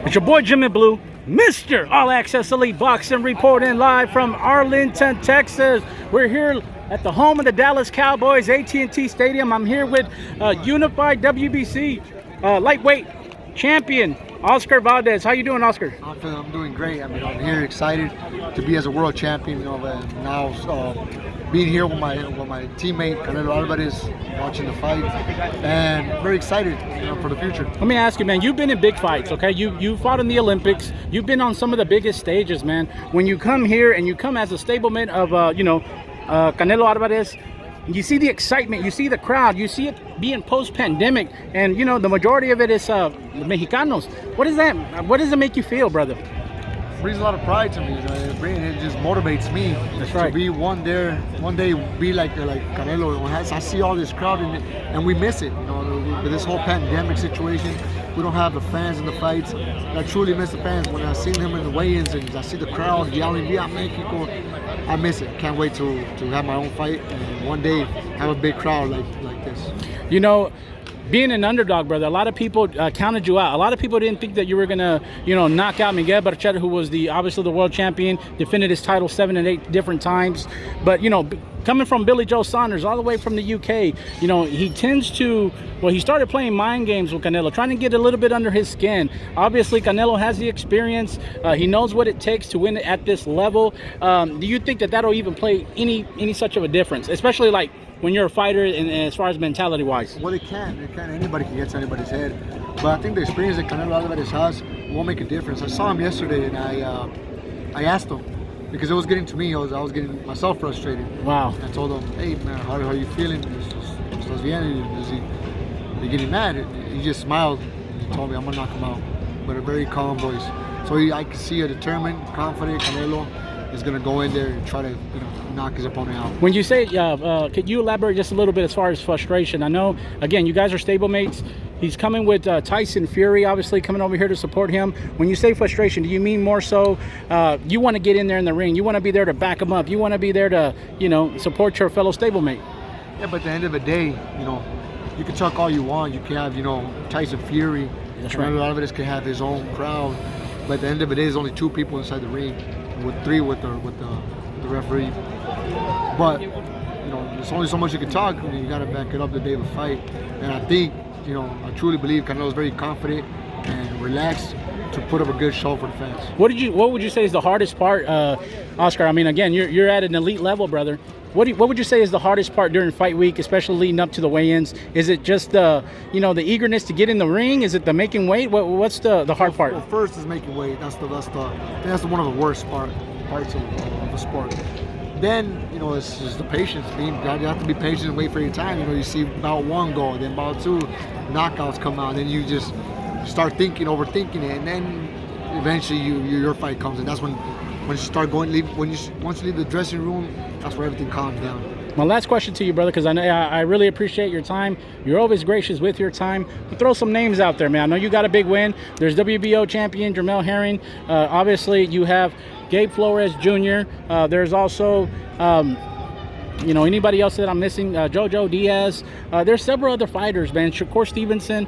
It's your boy Jamel Blue, Mr. All Access Elite Boxing, reporting live from Arlington, Texas. We're here at the home of the Dallas Cowboys, AT&T Stadium. I'm here with unified WBC lightweight champion, Oscar Valdez. How you doing, Oscar? I'm doing great. I mean, I'm here excited to be as a world champion. You know, and now being here with my teammate Canelo Alvarez, watching the fight, and very excited, you know, for the future. Let me ask you, man. You've been in big fights, okay? You fought in the Olympics. You've been on some of the biggest stages, man. When you come here and you come as a stablemate of, Canelo Alvarez, you see the excitement, you see the crowd, you see it being post-pandemic, and you know the majority of it is Mexicanos. What is that? What does it make you feel, brother? It brings a lot of pride to me. You know, it just motivates me. That's right. To be one day be like Canelo. I see all this crowd and we miss it. You know, with this whole pandemic situation, we don't have the fans in the fights. I truly miss the fans. When I see them in the weigh-ins and I see the crowd yelling "Viva Mexico," I miss it. Can't wait to have my own fight and one day have a big crowd like this. You know, being an underdog, brother, a lot of people counted you out. A lot of people didn't think that you were gonna, knock out Miguel Berchelt, who was obviously the world champion, defended his title 7 and 8 different times. But coming from Billy Joe Saunders, all the way from the UK, he tends to, he started playing mind games with Canelo, trying to get a little bit under his skin. Obviously, Canelo has the experience. He knows what it takes to win at this level. Do you think that that'll even play any such of a difference, especially like when you're a fighter and as far as mentality wise? Well, it can. Anybody can get to anybody's head. But I think the experience that Canelo Alvarez has will make a difference. I saw him yesterday and I asked him, because it was getting to me. I was getting myself frustrated. Wow. And I told him, hey man, how are you feeling? Estás bien? Is he getting mad? He just smiled and he told me I'm gonna knock him out. But a very calm voice. So I can see a determined, confident Canelo is gonna go in there and try to knock his opponent out. When you say, could you elaborate just a little bit as far as frustration? I know, again, you guys are stablemates. He's coming with Tyson Fury, obviously coming over here to support him. When you say frustration, do you mean more so you want to get in there in the ring? You want to be there to back him up? You want to be there to, support your fellow stablemate? Yeah, but at the end of the day, you can talk all you want. You can have, Tyson Fury. That's right. Alvarez can have his own crowd. But at the end of the day, there's only 2 people inside the ring, with 3 with the referee. But there's only so much you can talk. You got to back it up the day of the fight. And I think, I truly believe Canelo is very confident and relaxed to put up a good show for the fans. What would you say is the hardest part, Oscar? I mean, again, you're at an elite level, brother. What would you say is the hardest part during fight week, especially leading up to the weigh-ins? Is it just the the eagerness to get in the ring? Is it the making weight? What's the hard part? Well, first is making weight. That's one of the worst parts of the sport. Then it's just the patience. You have to be patient and wait for your time. You see bout 1 go, then bout 2 knockouts come out, and then you just start overthinking it, and then eventually your fight comes, and that's when you start once you leave the dressing room, that's where everything calms down. My last question to you, brother, because I really appreciate your time. You're always gracious with your time. We'll throw some names out there, man. I know you got a big win. There's WBO champion Jamel Herring. Obviously, you have Gabe Flores Jr. There's also, anybody else that I'm missing? Jojo Diaz. There's several other fighters, man. Shakur Stevenson.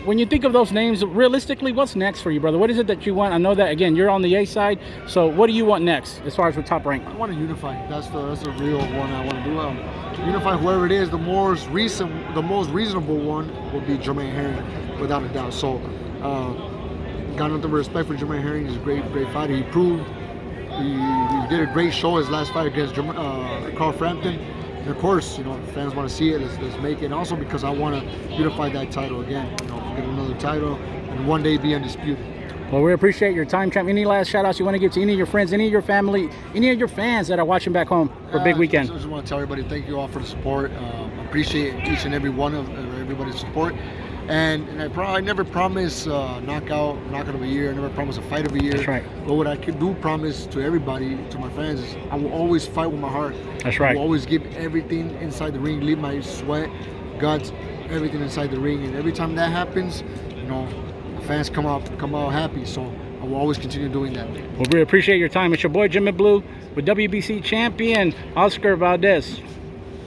When you think of those names, realistically, what's next for you, brother? What is it that you want? I know that, again, you're on the A side, so what do you want next as far as the top rank? I want to unify. That's the real one I want to do. Unify whoever it is. The most reasonable one will be Jamel Herring, without a doubt. So, got nothing but respect for Jamel Herring. He's a great fighter. He proved he did a great show his last fight against Carl Frampton. And of course, fans want to see it. Let's make it. And also because I want to unify that title again. Get another title and one day be undisputed. Well, we appreciate your time, champ. Any last shout outs you want to give to any of your friends, any of your family, any of your fans that are watching back home for a big weekend? I just want to tell everybody thank you all for the support. I appreciate each and every one of everybody's support. And I never promise knockout of a year. I never promise a fight of a year. That's right. But what I do promise to everybody, to my fans, is I will always fight with my heart. That's right. I will always give everything inside the ring, leave my sweat, guts, everything inside the ring. And every time that happens, the fans come out happy. So I will always continue doing that. Well, we appreciate your time. It's your boy Jamel Blue with WBC champion Oscar Valdez.